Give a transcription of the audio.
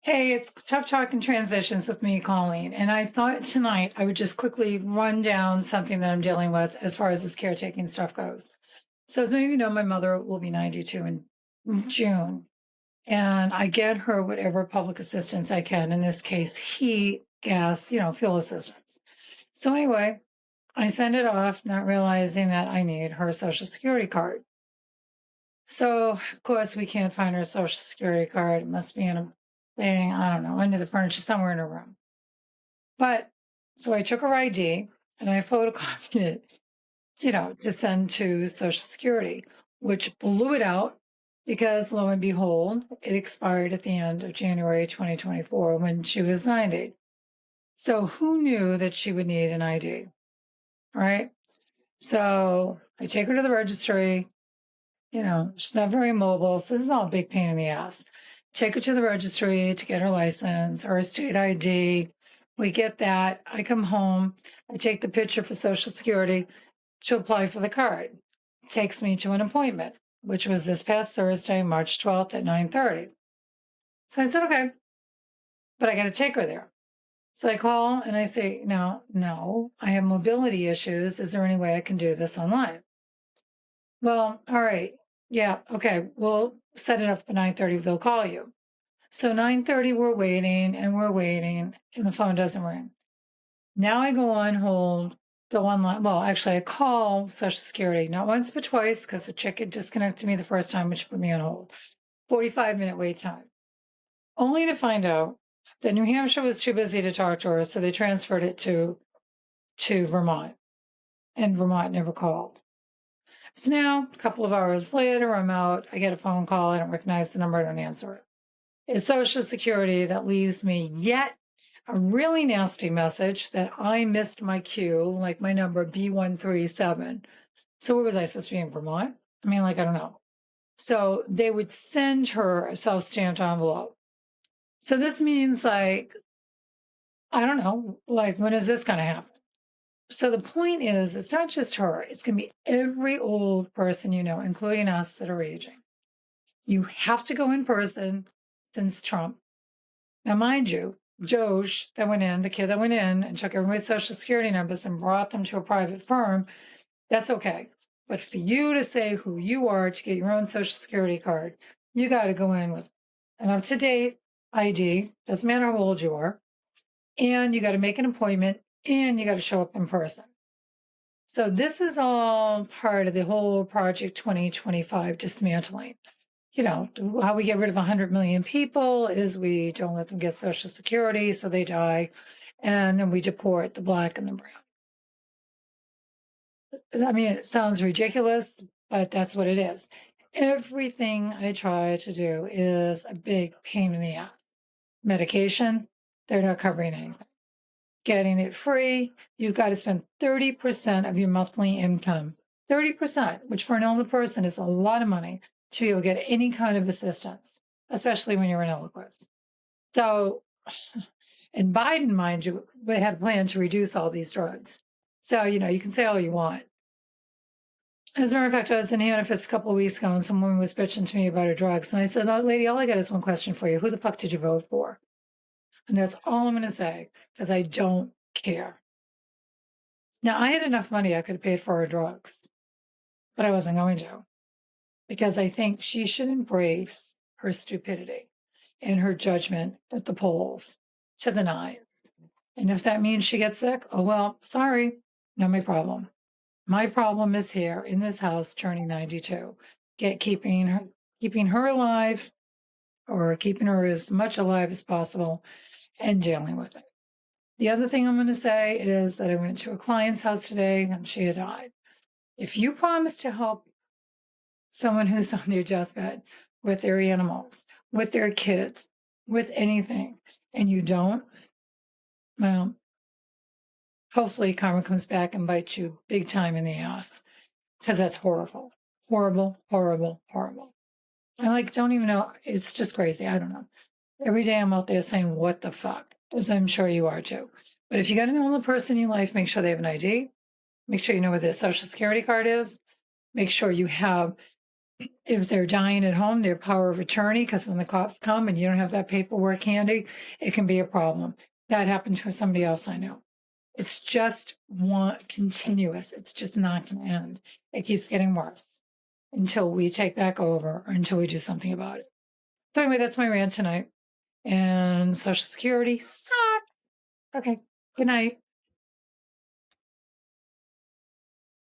Hey, it's Tough Talk and Transitions with me, Colleen. And I thought tonight I would just quickly run down something that I'm dealing with as far as this caretaking stuff goes. So, as many of you know, my mother will be 92 in June, and I get her whatever public assistance I can. In this case, heat, gas, fuel assistance. So, anyway, I send it off, not realizing that I need her social security card. So, of course, we can't find her social security card. It must be in a thing, I don't know, under the furniture somewhere in her room. But so I took her ID and I photocopied it, to send to Social Security, which blew it out because lo and behold, it expired at the end of January 2024 when she was 90. So who knew that she would need an ID, right? So I take her to the registry. She's not very mobile. So this is all a big pain in the ass. Take her to the registry to get her license or a state ID. We get that. I come home. I take the picture for Social Security to apply for the card. Takes me to an appointment, which was this past Thursday, March 12th at 9:30. So I said, okay, but I got to take her there. So I call and I say, no, I have mobility issues. Is there any way I can do this online? Well, all right. Yeah, okay. We'll set it up for 9:30. They'll call you. So 9:30, we're waiting and the phone doesn't ring. Now I go on hold, go online. Well, actually, I call Social Security, not once, but twice, because the chick had disconnected me the first time, which put me on hold. 45-minute wait time. Only to find out that New Hampshire was too busy to talk to her, so they transferred it to Vermont, and Vermont never called. So now, a couple of hours later, I'm out. I get a phone call. I don't recognize the number. I don't answer it. It's Social Security that leaves me yet a really nasty message that I missed my cue, like my number B137. So where was I supposed to be, in Vermont? I don't know. So they would send her a self-stamped envelope. So this means I don't know, when is this going to happen? So the point is, it's not just her. It's going to be every old person including us that are aging. You have to go in person since Trump. Now, mind you, Doge that went in, the kid that went in and took everybody's social security numbers and brought them to a private firm, that's okay. But for you to say who you are to get your own social security card, you got to go in with an up-to-date ID, doesn't matter how old you are, and you got to make an appointment and you got to show up in person. So this is all part of the whole Project 2025 dismantling. How we get rid of 100 million people is we don't let them get Social Security, so they die, and then we deport the Black and the brown. It sounds ridiculous, but that's what it is. Everything I try to do is a big pain in the ass. Medication, they're not covering anything. Getting it free, you've got to spend 30% of your monthly income. 30%, which for an older person is a lot of money to be able to get any kind of assistance, especially when you're in eloquence. So, and Biden, mind you, they had a plan to reduce all these drugs. So, you can say all you want. As a matter of fact, I was in Hannaford's a couple of weeks ago and some woman was bitching to me about her drugs. And I said, "No, lady, all I got is one question for you. Who the fuck did you vote for?" And that's all I'm going to say, because I don't care. Now, I had enough money I could have paid for her drugs, but I wasn't going to, because I think she should embrace her stupidity and her judgment at the polls to the nines. And if that means she gets sick, oh, well, sorry, not my problem. My problem is here in this house turning 92, keeping her alive, or keeping her as much alive as possible and dealing with it. The other thing I'm going to say is that I went to a client's house today and she had died. If you promise to help someone who's on their deathbed with their animals, with their kids, with anything, and you don't, well, hopefully karma comes back and bites you big time in the ass, because that's horrible. Horrible, horrible, horrible. I don't even know. It's just crazy. I don't know. Every day I'm out there saying, what the fuck? As I'm sure you are too. But if you got an older person in your life, make sure they have an ID. Make sure you know where their social security card is. Make sure you have If they're dying at home, their power of attorney, because when the cops come and you don't have that paperwork handy, it can be a problem. That happened to somebody else I know. It's just one continuous. It's just not going to end. It keeps getting worse until we take back over or until we do something about it. So anyway, that's my rant tonight. And Social Security sucks. Okay. Good night.